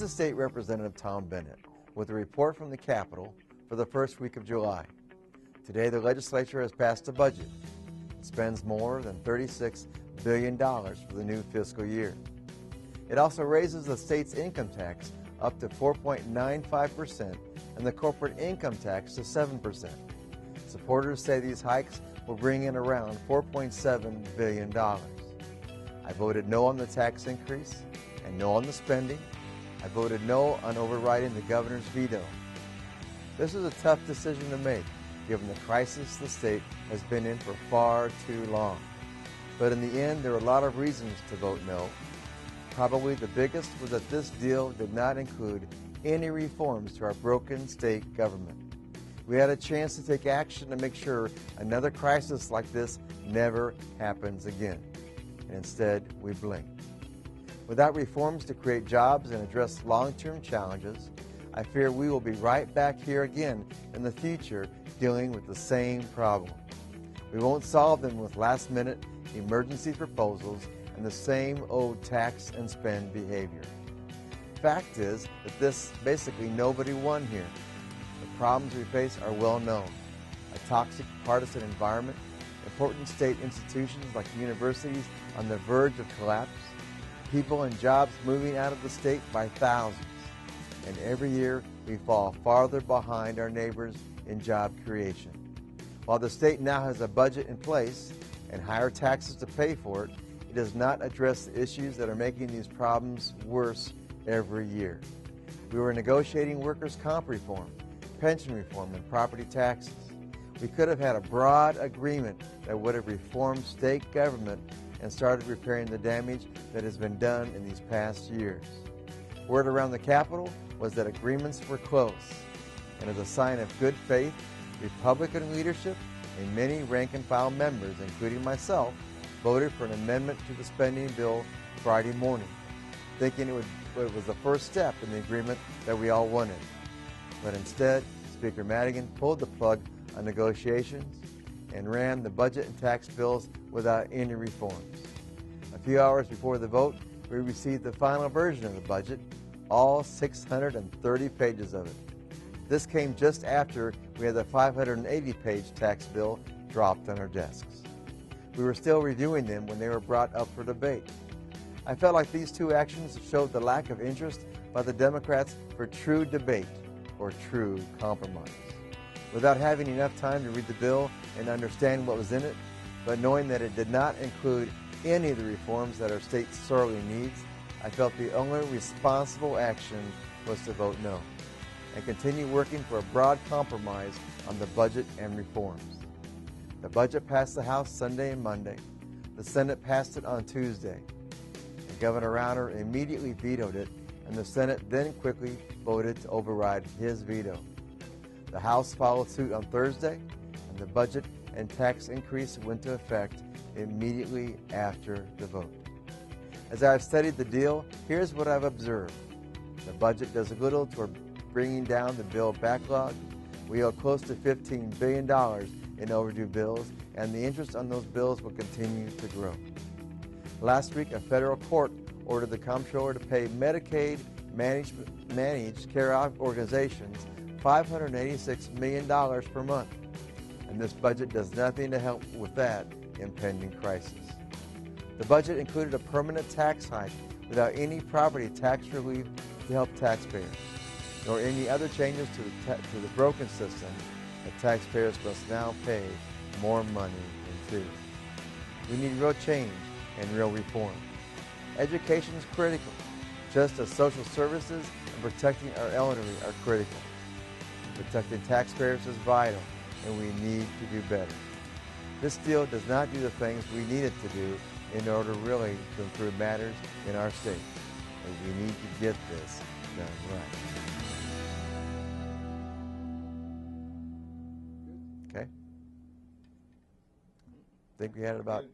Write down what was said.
is State Representative Tom Bennett with a report from the Capitol for the first week of July. Today, the legislature has passed a budget. It spends more than $36 billion for the new fiscal year. It also raises the state's income tax up to 4.95% and the corporate income tax to 7%. Supporters say these hikes will bring in around $4.7 billion. I voted no on the tax increase and no on the spending. I voted no on overriding the governor's veto. This is a tough decision to make, given the crisis the state has been in for far too long. But in the end, there are a lot of reasons to vote no. Probably the biggest was that this deal did not include any reforms to our broken state government. We had a chance to take action to make sure another crisis like this never happens again. And instead, we blinked. Without reforms to create jobs and address long-term challenges, I fear we will be right back here again in the future dealing with the same problem. We won't solve them with last-minute emergency proposals and the same old tax and spend behavior. Fact is that basically nobody won here. The problems we face are well known. A toxic partisan environment, important state institutions like universities on the verge of collapse, people and jobs moving out of the state by thousands. And every year we fall farther behind our neighbors in job creation. While the state now has a budget in place and higher taxes to pay for it, it does not address the issues that are making these problems worse every year. We were negotiating workers' comp reform, pension reform, and property taxes. We could have had a broad agreement that would have reformed state government and started repairing the damage that has been done in these past years. Word around the Capitol was that agreements were close, and as a sign of good faith, Republican leadership and many rank-and-file members, including myself, voted for an amendment to the spending bill Friday morning, thinking it was the first step in the agreement that we all wanted. But instead, Speaker Madigan pulled the plug on negotiations and ran the budget and tax bills without any reforms. A few hours before the vote, we received the final version of the budget, all 630 pages of it. This came just after we had the 580-page tax bill dropped on our desks. We were still reviewing them when they were brought up for debate. I felt like these two actions showed the lack of interest by the Democrats for true debate or true compromise. Without having enough time to read the bill and understand what was in it, but knowing that it did not include any of the reforms that our state sorely needs, I felt the only responsible action was to vote no and continue working for a broad compromise on the budget and reforms. The budget passed the House Sunday and Monday. The Senate passed it on Tuesday. And Governor Rauner immediately vetoed it, and the Senate then quickly voted to override his veto. The House followed suit on Thursday, and the budget and tax increase went into effect immediately after the vote. As I've studied the deal, here's what I've observed. The budget does little toward bringing down the bill backlog. We owe close to $15 billion in overdue bills, and the interest on those bills will continue to grow. Last week, a federal court ordered the comptroller to pay Medicaid managed care organizations $586 million per month, and this budget does nothing to help with that impending crisis. The budget included a permanent tax hike without any property tax relief to help taxpayers, nor any other changes to the broken system that taxpayers must now pay more money into. We need real change and real reform. Education is critical, just as social services and protecting our elderly are critical. Protecting taxpayers is vital, and we need to do better. This deal does not do the things we need it to do in order really to improve matters in our state. And we need to get this done right. Okay? I think we had about